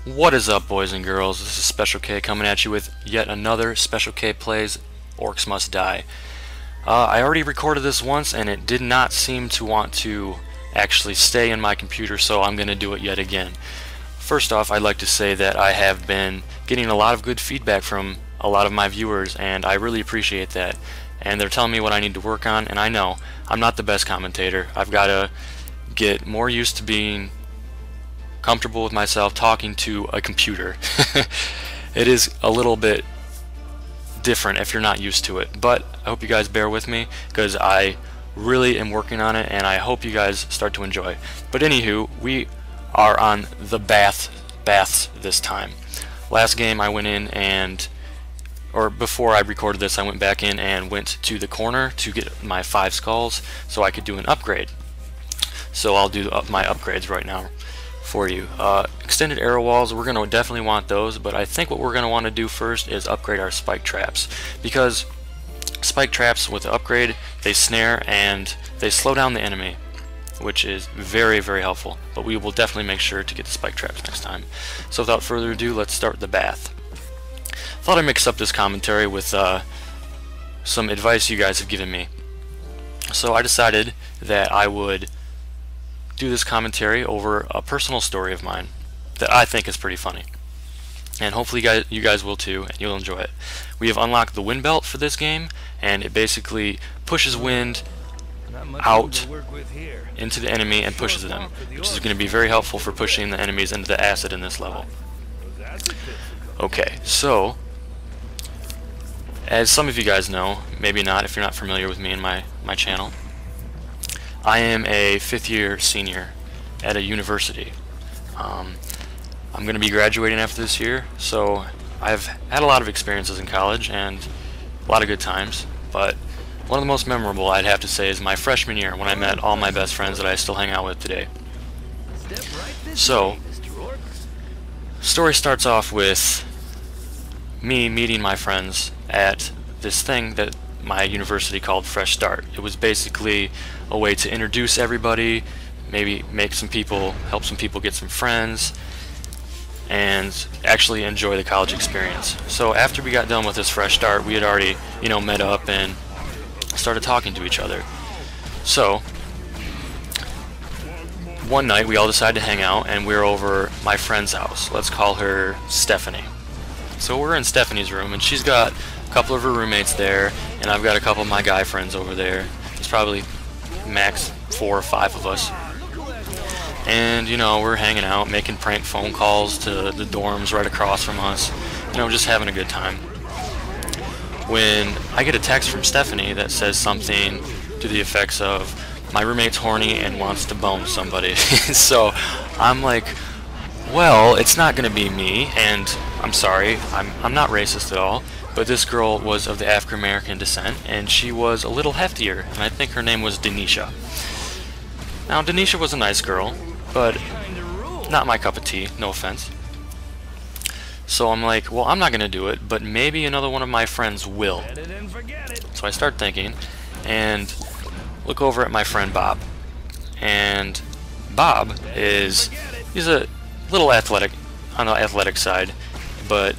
What is up, boys and girls? This is SpecialK coming at you with yet another SpecialK Plays Orcs Must Die. I already recorded this once and it did not seem to want to actually stay in my computer, so I'm going to do it yet again. First off, I'd like to say that I have been getting a lot of good feedback from a lot of my viewers, and I really appreciate that. And they're telling me what I need to work on, and I know I'm not the best commentator. I've got to get more used to being comfortable with myself talking to a computer. It is a little bit different if you're not used to it, but I hope you guys bear with me because I really am working on it, and I hope you guys start to enjoy. But anywho, we are on the baths this time. Last game I went in and, or before I recorded this, I went back in and went to the corner to get my 5 skulls so I could do an upgrade. So I'll do my upgrades right now for you. Extended arrow walls, we're going to definitely want those, but I think what we're going to want to do first is upgrade our spike traps, because spike traps with the upgrade, they snare and they slow down the enemy, which is very, very helpful. But we will definitely make sure to get the spike traps next time. So without further ado, let's start the bath. Thought I'd mix up this commentary with some advice you guys have given me. So I decided that I would do this commentary over a personal story of mine that I think is pretty funny, and hopefully you guys will too, and you'll enjoy it. We have unlocked the wind belt for this game, and it basically pushes wind out into the enemy and pushes them, which is going to be very helpful for pushing the enemies into the acid in this level. Okay, so as some of you guys know, maybe not if you're not familiar with me and my channel, I am a 5th year senior at a university. I'm going to be graduating after this year, so I've had a lot of experiences in college and a lot of good times, but one of the most memorable, I'd have to say, is my freshman year when I met all my best friends that I still hang out with today. So, story starts off with me meeting my friends at this thing that my university called Fresh Start. It was basically a way to introduce everybody, maybe make some people, help some people get some friends, and actually enjoy the college experience. So after we got done with this Fresh Start, we had already, met up and started talking to each other. So one night we all decided to hang out, and we were over my friend's house. Let's call her Stephanie. So we're in Stephanie's room, and she's got a couple of her roommates there, and I've got a couple of my guy friends over there. There's probably max 4 or 5 of us. And, we're hanging out, making prank phone calls to the dorms right across from us. Just having a good time. When I get a text from Stephanie that says something to the effects of, my roommate's horny and wants to bone somebody. So I'm like, well, it's not going to be me, and I'm sorry, I'm not racist at all, but this girl was of the African American descent, and she was a little heftier, and I think her name was Denisha. Now, Denisha was a nice girl, but not my cup of tea, no offense. So I'm like, well, I'm not going to do it, but maybe another one of my friends will. So I start thinking, and look over at my friend Bob. And Bob he's a little athletic, on the athletic side, but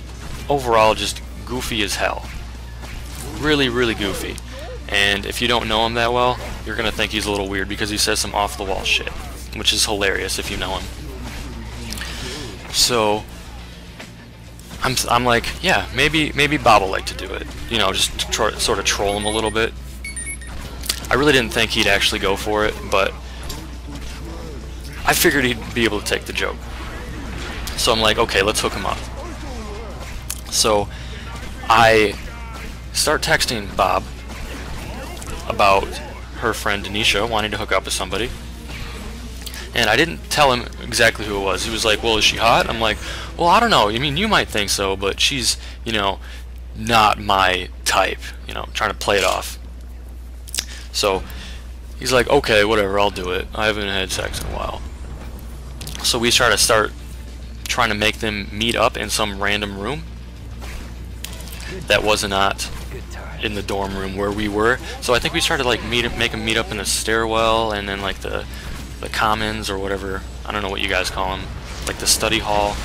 overall just goofy as hell. Really, really goofy. And if you don't know him that well, you're going to think he's a little weird because he says some off-the-wall shit, which is hilarious if you know him. So I'm like, yeah, maybe Bob will like to do it. Just to sort of troll him a little bit. I really didn't think he'd actually go for it, but I figured he'd be able to take the joke. So I'm like, okay, let's hook him up. So I start texting Bob about her friend Denisha wanting to hook up with somebody. And I didn't tell him exactly who it was. He was like, well, is she hot? I'm like, well, I don't know. I mean, you might think so, but she's, not my type. Trying to play it off. So he's like, okay, whatever, I'll do it. I haven't had sex in a while. So we start trying to make them meet up in some random room that was not in the dorm room where we were. So I think we started make them meet up in the stairwell, and then the commons or whatever, I don't know what you guys call them, like the study hall.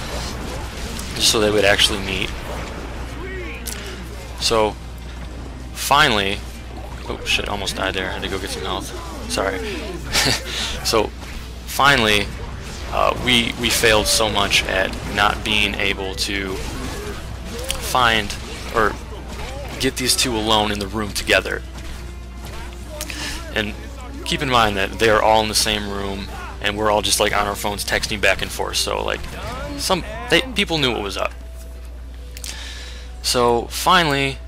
just so they would actually meet. So finally, oh shit, almost died there. I had to go get some health. Sorry. So finally, we failed so much at not being able to find or get these two alone in the room together. And keep in mind that they are all in the same room, and we're all just like on our phones texting back and forth. So like people knew what was up. So finally,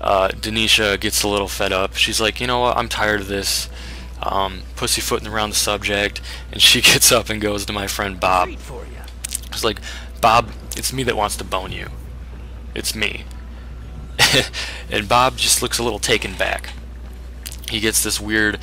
Denisha gets a little fed up. She's like, you know what, I'm tired of this pussyfooting around the subject, and she gets up and goes to my friend Bob. She's like, Bob, it's me that wants to bone you. It's me. And Bob just looks a little taken back. He gets this weird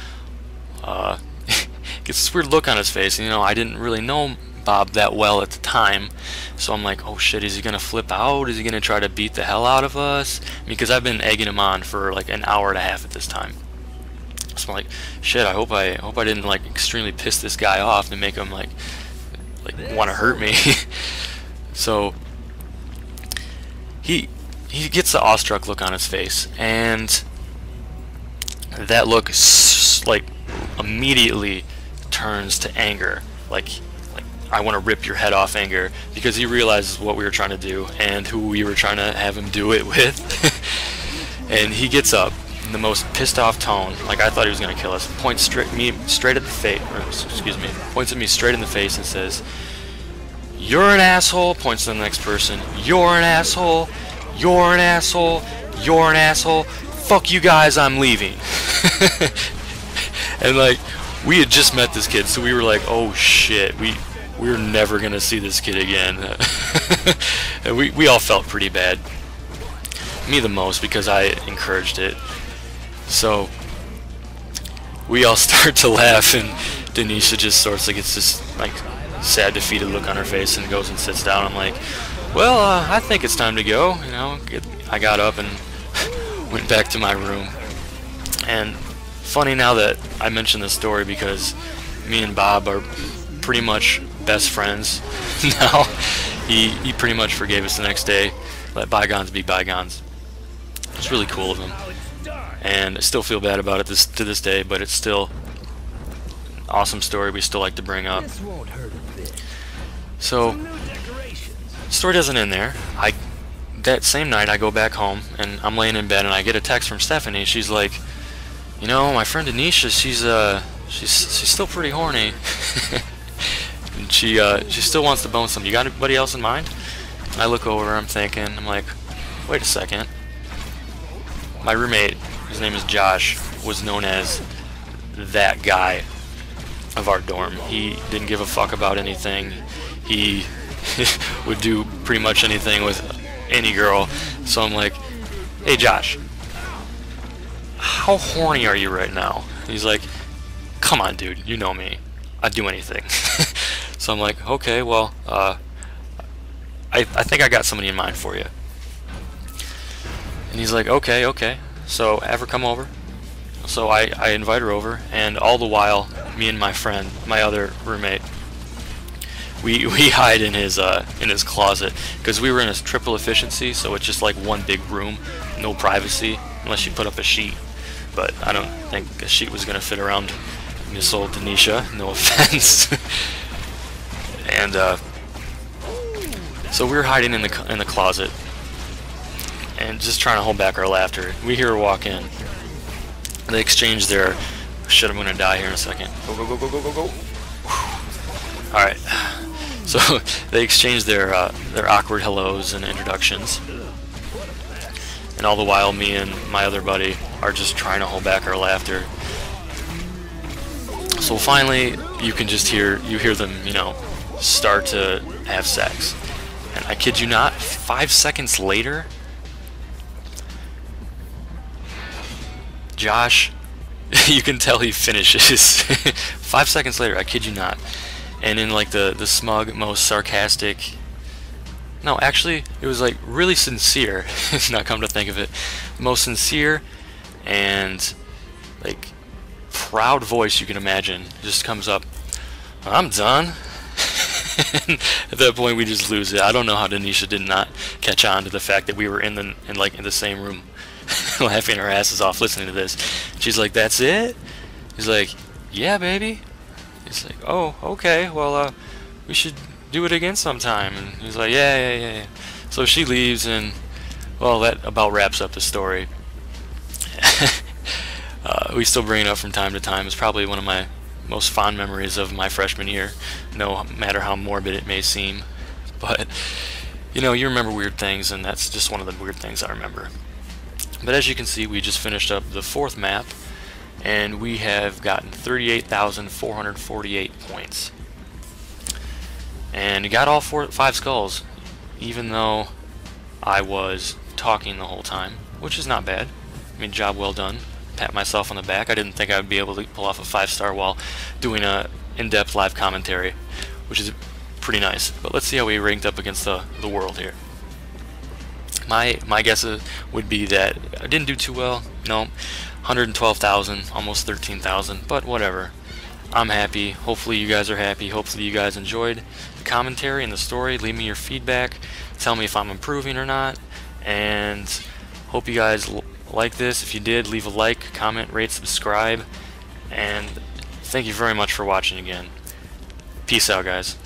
look on his face, and I didn't really know Bob that well at the time, so I'm like, oh shit, is he gonna flip out? Is he gonna try to beat the hell out of us? Because I've been egging him on for like an hour and a half at this time. So I'm like, shit, I hope I didn't like extremely piss this guy off and make him like want to hurt me. So he gets the awestruck look on his face, and that look like immediately turns to anger, like I want to rip your head off anger, because he realizes what we were trying to do and who we were trying to have him do it with. And he gets up in the most pissed off tone, like I thought he was gonna kill us, points me straight at the face, points at me straight in the face and says, "You're an asshole." Points to the next person. "You're an asshole. You're an asshole. You're an asshole. Fuck you guys, I'm leaving." And like, we had just met this kid, so we were like, oh shit, we're never gonna see this kid again. And we all felt pretty bad. Me the most, because I encouraged it. So we all start to laugh, and Denisha just sorts of gets this like sad, defeated look on her face and goes and sits down. I'm like, well, I think it's time to go. I got up and went back to my room. And funny now that I mentioned this story, because me and Bob are pretty much best friends now. He pretty much forgave us the next day, let bygones be bygones. It's really cool of him, and I still feel bad about it to this day, but it's still an awesome story we still like to bring up. So the story doesn't end there. That same night I go back home, and I'm laying in bed, and I get a text from Stephanie. She's like, my friend Denisha, she's still pretty horny. And she still wants to bone some. You got anybody else in mind? And I look over, I'm thinking, I'm like, wait a second. My roommate, his name is Josh, was known as that guy of our dorm. He didn't give a fuck about anything. He would do pretty much anything with any girl. So I'm like, hey Josh, how horny are you right now? And he's like, come on dude, you know me, I'd do anything. So I'm like, okay, well, I think I got somebody in mind for you. And he's like, okay, so have her come over. So I invite her over, and all the while, me and my friend, my other roommate, we hide in his closet, because we were in a triple efficiency, so it's just like one big room, no privacy, unless you put up a sheet. But I don't think a sheet was gonna fit around Miss old Denisha, no offense. And so we were hiding in the closet, and just trying to hold back our laughter. We hear her walk in. They exchange their, shit, I'm gonna die here in a second. Go, go, go, go, go, go, go. Alright. So they exchange their awkward hellos and introductions. And all the while, me and my other buddy are just trying to hold back our laughter. So finally, you hear them, start to have sex. And I kid you not, 5 seconds later, Josh, you can tell he finishes. 5 seconds later, I kid you not. And in like the smug, most sarcastic, no, actually, it was like really sincere, not come to think of it, most sincere and like proud voice you can imagine just comes up, I'm done. At that point, we just lose it. I don't know how Denisha did not catch on to the fact that we were in the same room, laughing our asses off listening to this. She's like, "That's it?" He's like, "Yeah, baby." He's like, "Oh, okay. Well, we should do it again sometime." And he's like, "Yeah, yeah, yeah, yeah." So she leaves, and well, that about wraps up the story. We still bring it up from time to time. It's probably one of my most fond memories of my freshman year, no matter how morbid it may seem. But, you know, you remember weird things, and that's just one of the weird things I remember. But as you can see, we just finished up the 4th map, and we have gotten 38,448 points. And we got all 5 skulls, even though I was talking the whole time, which is not bad. I mean, job well done. Pat myself on the back. I didn't think I would be able to pull off a 5-star while doing a in-depth live commentary, which is pretty nice. But let's see how we ranked up against the world here. My guess would be that I didn't do too well. No, 112,000, almost 13,000, but whatever. I'm happy. Hopefully you guys are happy. Hopefully you guys enjoyed the commentary and the story. Leave me your feedback. Tell me if I'm improving or not. And hope you guys like this. If you did, leave a like, comment, rate, subscribe. And thank you very much for watching again. Peace out, guys.